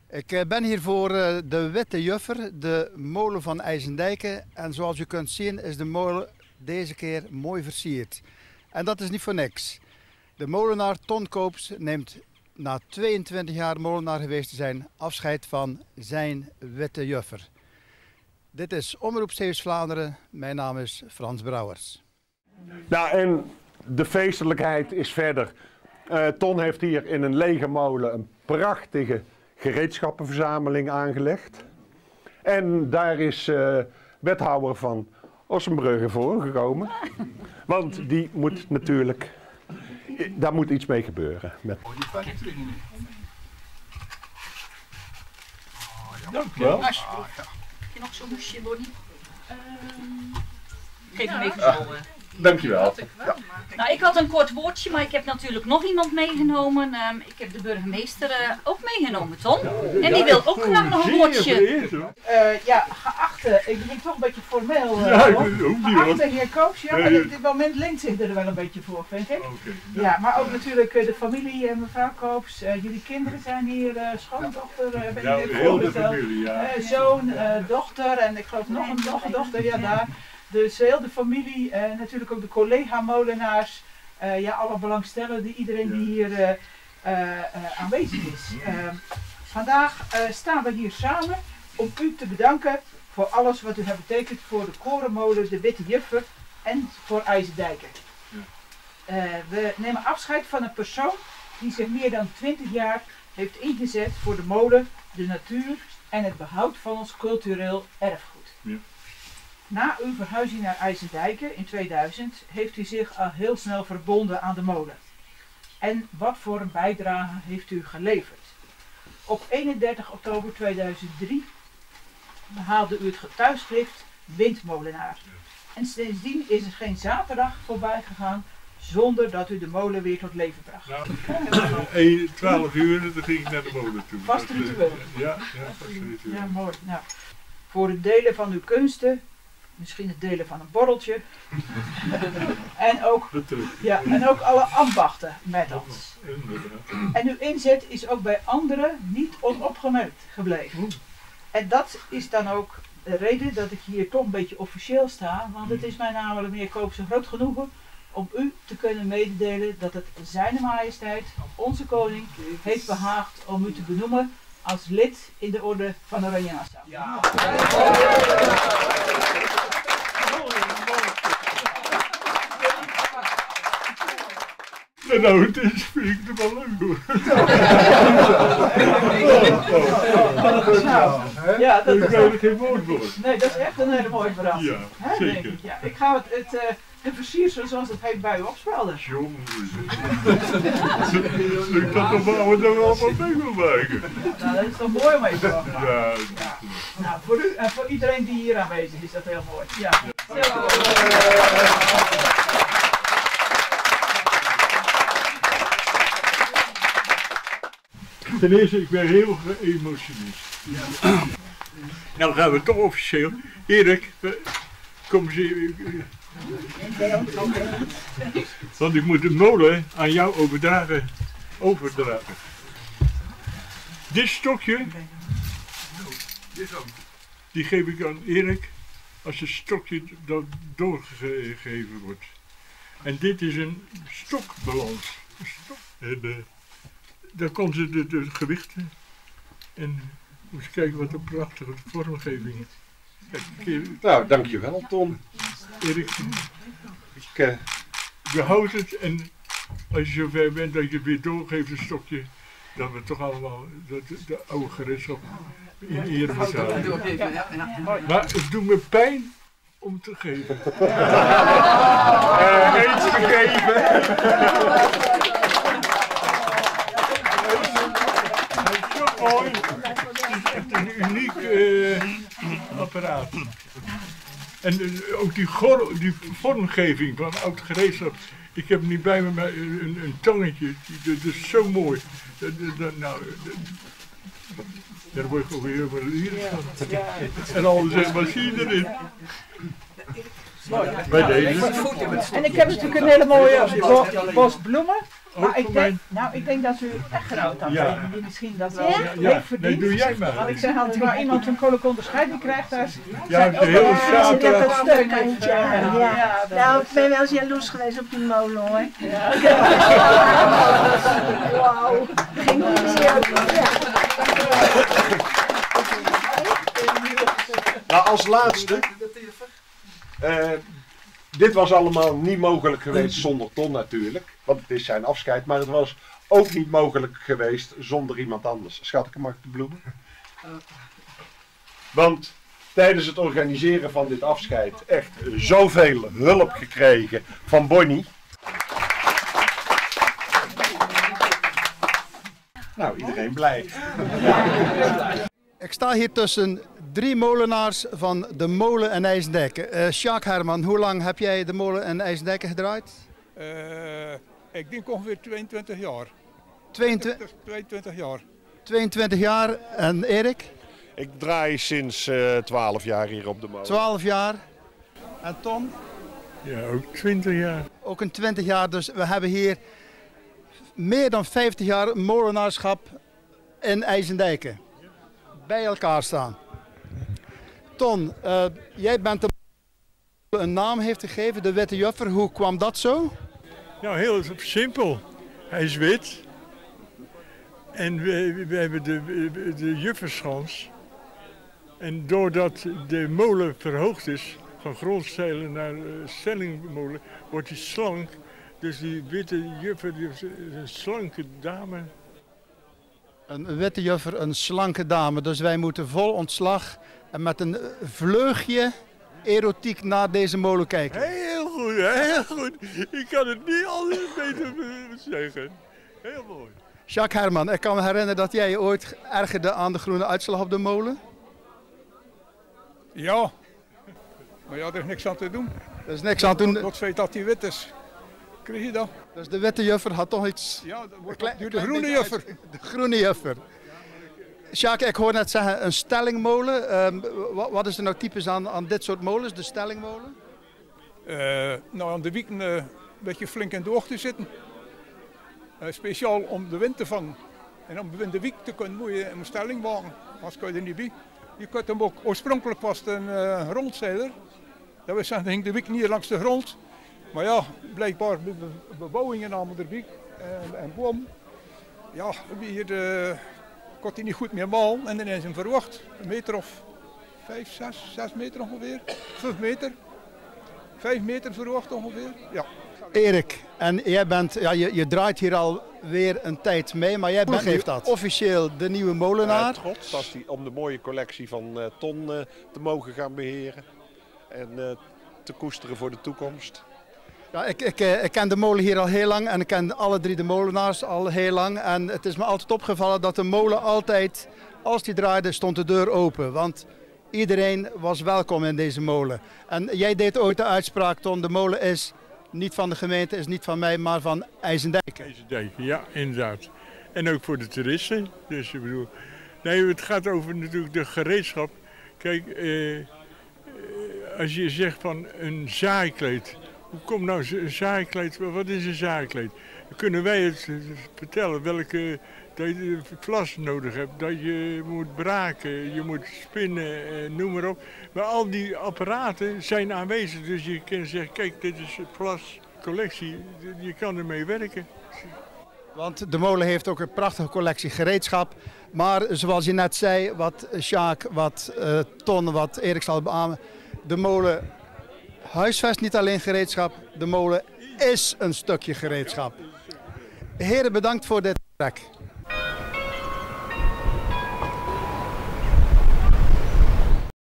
Ik ben hier voor de Witte Juffer, de molen van IJsendijke. En zoals u kunt zien is de molen deze keer mooi versierd. En dat is niet voor niks. De molenaar Ton Koops neemt na 22 jaar molenaar geweest te zijn afscheid van zijn Witte Juffer. Dit is Omroep Zeeuws-Vlaanderen. Mijn naam is Frans Brouwers. Nou, en de feestelijkheid is verder. Ton heeft hier in een lege molen een prachtige gereedschappenverzameling aangelegd. En daar is wethouder van Ossenbrugge voor gekomen. Want die moet natuurlijk, daar moet iets mee gebeuren. Dank je wel. Heb je nog zo'n hoesje, Bonnie? Geef hem even zo. Dankjewel. Ja. Nou, ik had een kort woordje, maar ik heb natuurlijk nog iemand meegenomen. Ik heb de burgemeester ook meegenomen, Ton. En die wil ook graag nog een woordje. Ja, geachte, ik ben toch een beetje formeel. Ja, ik ben ook niet hoor. Geachte heer Koops, ja, maar op dit moment leent zich er wel een beetje voor, vind ik. Okay, ja, maar ook natuurlijk de familie, mevrouw Koops, jullie kinderen zijn hier, schoondochter, ben je net heel de familie, ja. Zoon, dochter en ik geloof nog een dochter, ja daar. Dus heel de familie, natuurlijk ook de collega-molenaars, ja, alle belangstellenden, iedereen die hier aanwezig is. Vandaag staan we hier samen om u te bedanken voor alles wat u hebt betekend voor de korenmolen, de Witte Juffer en voor IJsendijke. We nemen afscheid van een persoon die zich meer dan 20 jaar heeft ingezet voor de molen, de natuur en het behoud van ons cultureel erfgoed. Ja. Na uw verhuizing naar IJsendijke in 2000 heeft u zich al heel snel verbonden aan de molen. En wat voor een bijdrage heeft u geleverd? Op 31 oktober 2003 behaalde u het getuigschrift Windmolenaar. En sindsdien is er geen zaterdag voorbij gegaan zonder dat u de molen weer tot leven bracht. Nou, 12 uur dan ging ik naar de molen toe. Vast ritueel. Ja, vast ritueel. Ja, mooi. Nou, voor het delen van uw kunsten, misschien het delen van een borreltje. en ook alle ambachten met ons. En uw inzet is ook bij anderen niet onopgemerkt gebleven. En dat is dan ook de reden dat ik hier toch een beetje officieel sta. Want het is mij namelijk, meneer Koops, een groot genoegen om u te kunnen mededelen dat het Zijne Majesteit, onze koning, heeft behaagd om u te benoemen als lid in de orde van Oranje Nassau. Ja. Nou, het is, vind ik het wel leuk hoor. Ja, dat is eigenlijk geen woord voor. Nee, dat is echt een hele mooie verrassing. Ja, zeker. Ja, ik ga het versiersel zoals het heet bij u opspelden. Jongen, ik had toch wel wat mee wil maken. Nou, dat is toch mooi om even te maken. Ja. Nou, voor u en voor iedereen die hier aanwezig is dat heel mooi. Ja. Ten eerste, ik ben heel geëmotioneerd. Ja. Nou gaan we toch officieel. Erik, kom eens. Want ik moet de molen aan jou overdragen. Dit stokje, die geef ik aan Erik als het stokje dat doorgegeven wordt. En dit is een stokbalans. En, daar komt ze de gewichten en moet je kijken wat een prachtige vormgeving is. Nou, dankjewel Ton. Erik, je houdt het en als je zover bent dat je het weer doorgeeft een stokje, dat we toch allemaal de oude gereedschap in ere moeten houden. Maar het doet me pijn om te geven. Eens gegeven. Mooi. Het is echt een uniek apparaat. En ook die vormgeving van oud gereedschap. Ik heb niet bij me maar een tongetje. Dat is zo mooi. Daar word ik alweer helemaal lyrisch van. En al zeg maar, zie je erin. Bij deze. En ik heb natuurlijk een hele mooie bos bloemen. Maar voor mij. ik denk dat u echtgenoot dan Ja. zijn, die misschien dat wel Ja? leuk verdient. Nee, doe jij maar. Want ik zeg altijd, waar iemand een koninklijke onderscheiding krijgt, daar Ja, het is heel zaterdag. steun heeft. Ja. dat Nou, is- ik ben wel eens jaloers geweest op die molen hoor. ja. Wauw. Ging niet zeer. Nou, als laatste. Dit was allemaal niet mogelijk geweest zonder Ton natuurlijk. Want het is zijn afscheid. Maar het was ook niet mogelijk geweest zonder iemand anders. Schatke, mag ik de bloemen? Want tijdens het organiseren van dit afscheid echt zoveel hulp gekregen van Bonnie. Nou, iedereen blij. Ik sta hier tussen 3 molenaars van de molen in IJsendijke. Sjaak Herman, hoe lang heb jij de molen in IJsendijke gedraaid? Ik denk ongeveer 22 jaar. 22 jaar. 22 jaar. En Erik? Ik draai sinds 12 jaar hier op de molen. 12 jaar. En Tom? Ja, ook 20 jaar. Ook een 20 jaar. Dus we hebben hier meer dan 50 jaar molenaarschap in IJsendijke. Bij elkaar staan. Ton, jij bent de een naam heeft gegeven, de Witte Juffer. Hoe kwam dat zo? Nou, heel simpel. Hij is wit. En we hebben de Jufferschans. En doordat de molen verhoogd is, van grondstelen naar stellingmolen, wordt hij slank. Dus die Witte Juffer is een slanke dame. Een Witte Juffer, een slanke dame. Dus wij moeten vol ontslag en met een vleugje erotiek naar deze molen kijken. Heel goed, heel goed. Ik kan het niet anders beter zeggen. Heel mooi. Jacques Herman, ik kan me herinneren dat jij je ooit ergerde aan de groene uitslag op de molen. Ja. Maar ja, er is niks aan te doen. Er is niks aan doen. Door het feit dat hij wit is. Kreeg je dat? Dus de Witte Juffer had toch iets... Ja, dat wordt Klein- nu de klein groene beetje juffer. De groene Juffer. Jacques, ik hoor net zeggen een stellingmolen. Wat is er nou typisch aan dit soort molens, de stellingmolen? Nou, aan de wieken een beetje flink in de oog te zitten. Speciaal om de wind te vangen. En om in de wiek te kunnen moet je een stelling maken. Als kan je er niet bij. Je kunt hem ook, oorspronkelijk was het een rondzeiler. Dat wil zeggen, hing de wiek niet langs de grond. Maar ja, blijkbaar met de bebouwingen allemaal erbij en boom. Ja, hier kon hij niet goed meer malen en dan is hij verwacht. Een meter of 5, 6 meter ongeveer. 5 meter. 5 meter verwacht ongeveer. Ja. Erik, en jij bent, ja, je draait hier alweer een tijd mee, maar jij bent nu officieel de nieuwe molenaar. Trots om de mooie collectie van Ton te mogen gaan beheren. En te koesteren voor de toekomst. Ja, ik ken de molen hier al heel lang en ik ken alle 3 de molenaars al heel lang. En het is me altijd opgevallen dat de molen altijd, als die draaide, stond de deur open. Want iedereen was welkom in deze molen. En jij deed ooit de uitspraak, Ton, de molen is niet van de gemeente, is niet van mij, maar van IJsendijke. IJsendijke, ja, inderdaad. En ook voor de toeristen. Dus ik bedoel, nee, het gaat over natuurlijk de gereedschap. Kijk, als je zegt van een zaaikleed. Hoe komt nou een zaaikleed? Wat is een zaaikleed? Dan kunnen wij het vertellen welke dat je vlas nodig hebt, dat je moet braken, je moet spinnen, noem maar op. Maar al die apparaten zijn aanwezig, dus je kan zeggen, kijk, dit is vlas collectie, je kan ermee werken. Want de molen heeft ook een prachtige collectie gereedschap. Maar zoals je net zei, wat Sjaak, wat Ton, wat Erik zal beamen, de molen huisvest niet alleen gereedschap, de molen is een stukje gereedschap. Heren, bedankt voor dit gesprek.